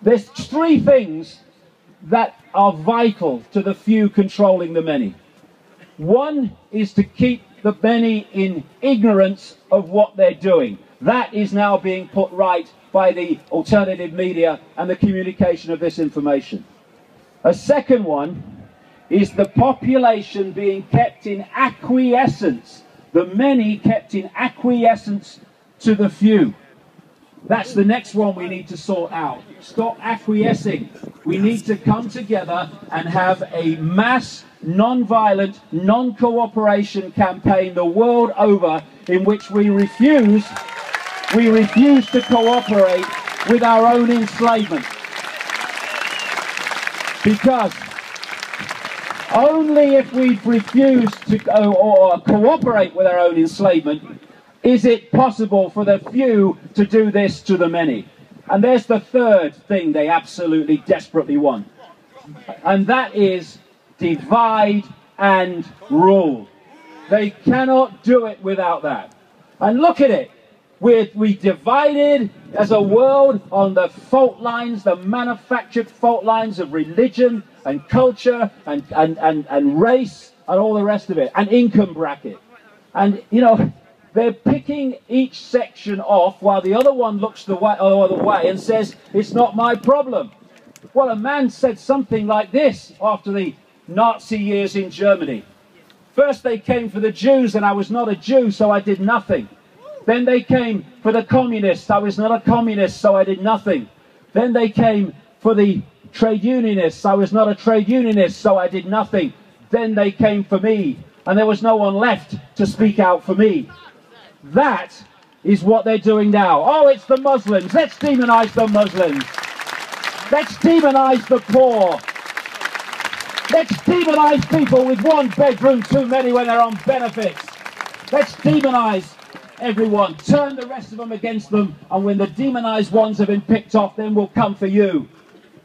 There's three things that are vital to the few controlling the many. One is to keep the many in ignorance of what they're doing. That is now being put right by the alternative media and the communication of this information. A second one is the population being kept in acquiescence, the many kept in acquiescence to the few. That's the next one we need to sort out. Stop acquiescing. We need to come together and have a mass, non-violent, non-cooperation campaign the world over in which we refuse to cooperate with our own enslavement. Because only if we refuse to cooperate with our own enslavement is it possible for the few to do this to the many. And there's the third thing they absolutely desperately want. And that is divide and rule. They cannot do it without that. And look at it. We divided as a world on the fault lines, the manufactured fault lines of religion and culture and race and all the rest of it, and income bracket. And, you know, they're picking each section off while the other one looks the other way and says, it's not my problem. Well, a man said something like this after the Nazi years in Germany. First they came for the Jews and I was not a Jew, so I did nothing. Then they came for the communists. I was not a communist, so I did nothing. Then they came for the trade unionists. I was not a trade unionist, so I did nothing. Then they came for me, and there was no one left to speak out for me. That is what they're doing now. Oh, it's the Muslims. Let's demonize the Muslims. Let's demonize the poor. Let's demonize people with one bedroom too many when they're on benefits. Let's demonize everyone. Turn the rest of them against them, and when the demonized ones have been picked off, then we'll come for you.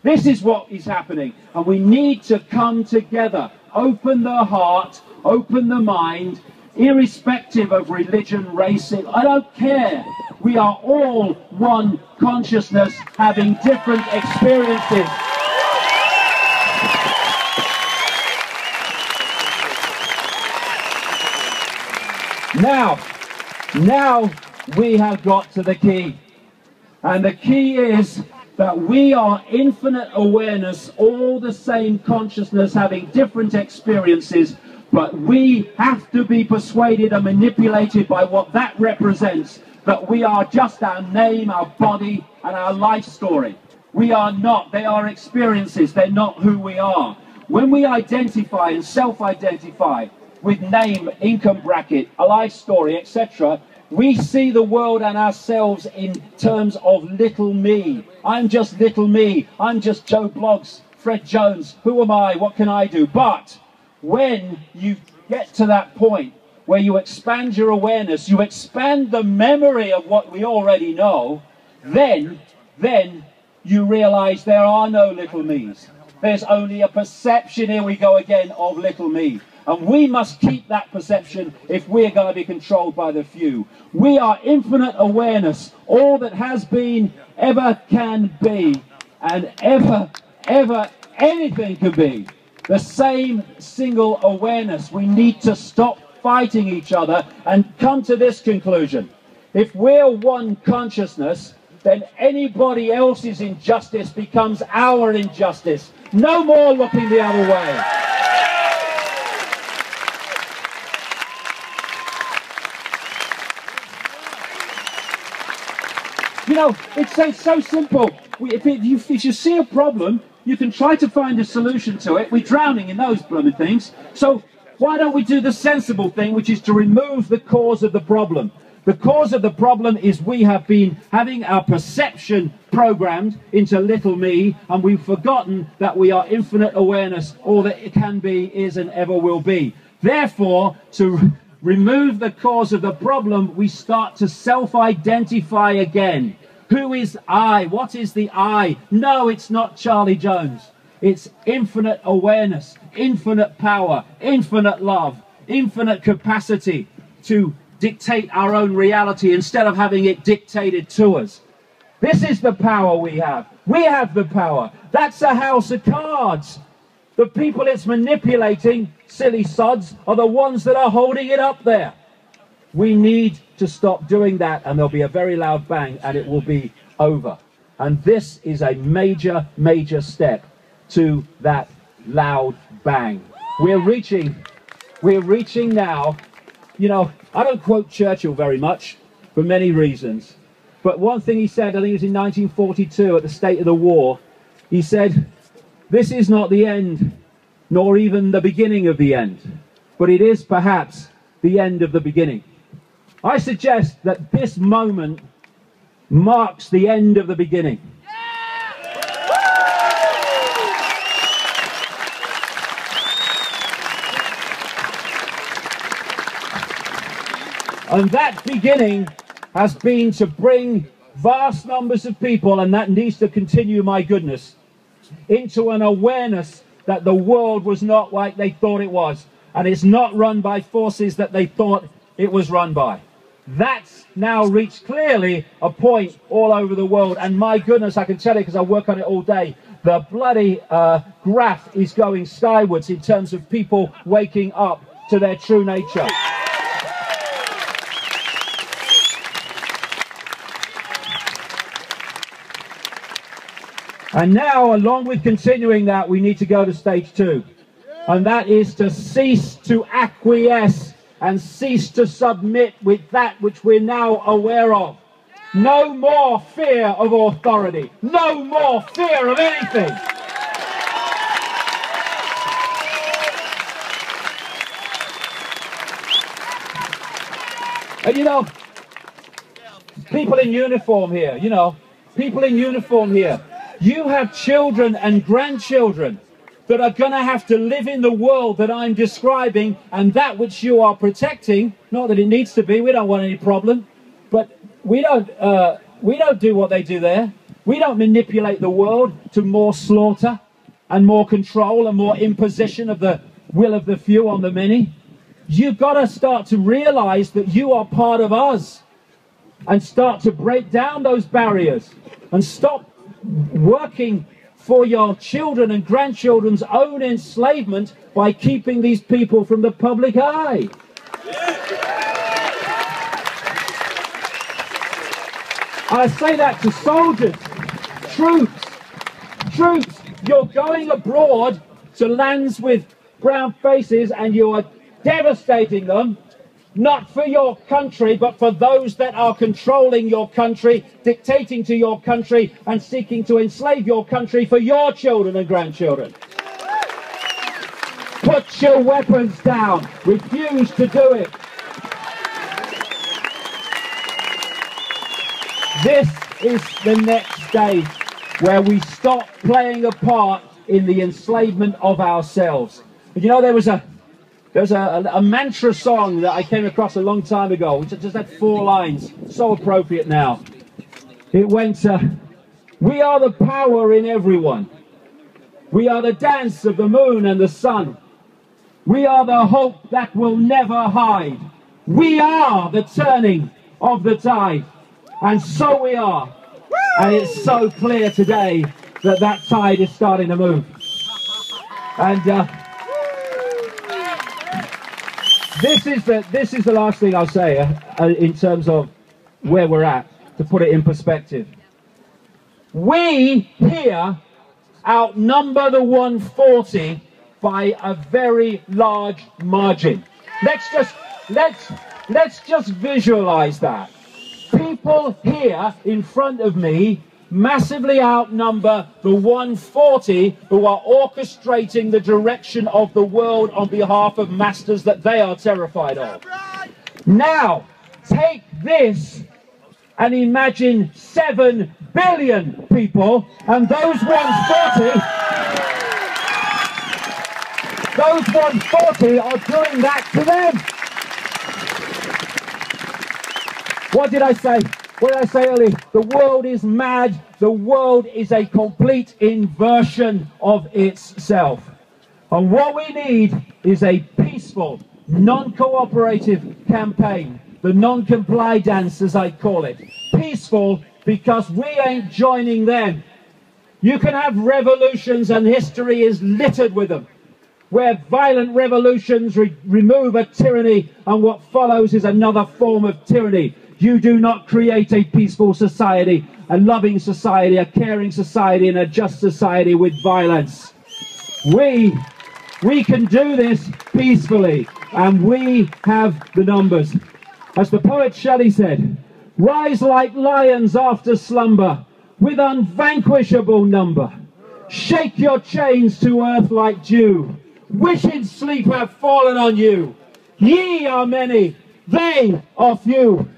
This is what is happening, and we need to come together. Open the heart, open the mind, irrespective of religion, race, I don't care. We are all one consciousness having different experiences. Now we have got to the key. And the key is that we are infinite awareness, all the same consciousness having different experiences, but we have to be persuaded and manipulated by what that represents, that we are just our name, our body, and our life story. We are not. They are experiences. They're not who we are. When we identify and self-identify with name, income bracket, a life story, etc., we see the world and ourselves in terms of little me. I'm just little me. I'm just Joe Bloggs, Fred Jones. Who am I? What can I do? But when you get to that point where you expand your awareness, you expand the memory of what we already know, then you realize there are no little me's. There's only a perception, here we go again, of little me. And we must keep that perception if we're going to be controlled by the few. We are infinite awareness, all that has been, ever can be, and ever anything can be. The same single awareness. We need to stop fighting each other and come to this conclusion. If we're one consciousness, then anybody else's injustice becomes our injustice. No more looking the other way. You know, it's so simple. If you see a problem, you can try to find a solution to it. We're drowning in those blooming things. So why don't we do the sensible thing, which is to remove the cause of the problem? The cause of the problem is we have been having our perception programmed into little me, and we've forgotten that we are infinite awareness. All that it can be, is, and ever will be. Therefore, to remove the cause of the problem, we start to self-identify again. Who is I? What is the I? No, it's not Charlie Jones. It's infinite awareness, infinite power, infinite love, infinite capacity to dictate our own reality instead of having it dictated to us. This is the power we have. We have the power. That's a house of cards. The people it's manipulating, silly sods, are the ones that are holding it up there. We need to stop doing that, and there'll be a very loud bang, and it will be over. And this is a major, major step to that loud bang. We're reaching now, you know, I don't quote Churchill very much for many reasons, but one thing he said, I think it was in 1942 at the State of the War, he said, "This is not the end, nor even the beginning of the end, but it is perhaps the end of the beginning." I suggest that this moment marks the end of the beginning. And that beginning has been to bring vast numbers of people, and that needs to continue, my goodness, into an awareness that the world was not like they thought it was, and it's not run by forces that they thought it was run by. That's now reached clearly a point all over the world, and my goodness, I can tell you because I work on it all day, the bloody graph is going skywards in terms of people waking up to their true nature. And now, along with continuing that, we need to go to stage 2. And that is to cease to acquiesce and cease to submit with that which we're now aware of. No more fear of authority. No more fear of anything. And you know, people in uniform here, you know, people in uniform here, you have children and grandchildren that are going to have to live in the world that I'm describing, and that which you are protecting. Not that it needs to be, we don't want any problem, but we don't do what they do there. We don't manipulate the world to more slaughter and more control and more imposition of the will of the few on the many. You've got to start to realize that you are part of us and start to break down those barriers and stop working for your children and grandchildren's own enslavement by keeping these people from the public eye. I say that to soldiers, troops, you're going abroad to lands with brown faces and you are devastating them, not for your country, but for those that are controlling your country, dictating to your country, and seeking to enslave your country for your children and grandchildren. Put your weapons down. Refuse to do it. This is the next stage where we stop playing a part in the enslavement of ourselves. And you know, there was a mantra song that I came across a long time ago, which just had 4 lines, so appropriate now. It went, we are the power in everyone. We are the dance of the moon and the sun. We are the hope that will never hide. We are the turning of the tide. And so we are. And it's so clear today that that tide is starting to move. And this is the last thing I'll say in terms of where we're at, to put it in perspective. We here outnumber the 140 by a very large margin. Let's just visualize that. People here in front of me massively outnumber the 140 who are orchestrating the direction of the world on behalf of masters that they are terrified of. Now, take this and imagine 7 billion people, and those 140 are doing that to them. What did I say? What did I say earlier? The world is mad. The world is a complete inversion of itself. And what we need is a peaceful, non-cooperative campaign. The non-comply dance, as I call it. Peaceful because we ain't joining them. You can have revolutions, and history is littered with them, where violent revolutions remove a tyranny, and what follows is another form of tyranny. You do not create a peaceful society, a loving society, a caring society, and a just society with violence. We can do this peacefully, and we have the numbers. As the poet Shelley said, rise like lions after slumber, with unvanquishable number. Shake your chains to earth like dew, which in sleep have fallen on you. Ye are many, they are few.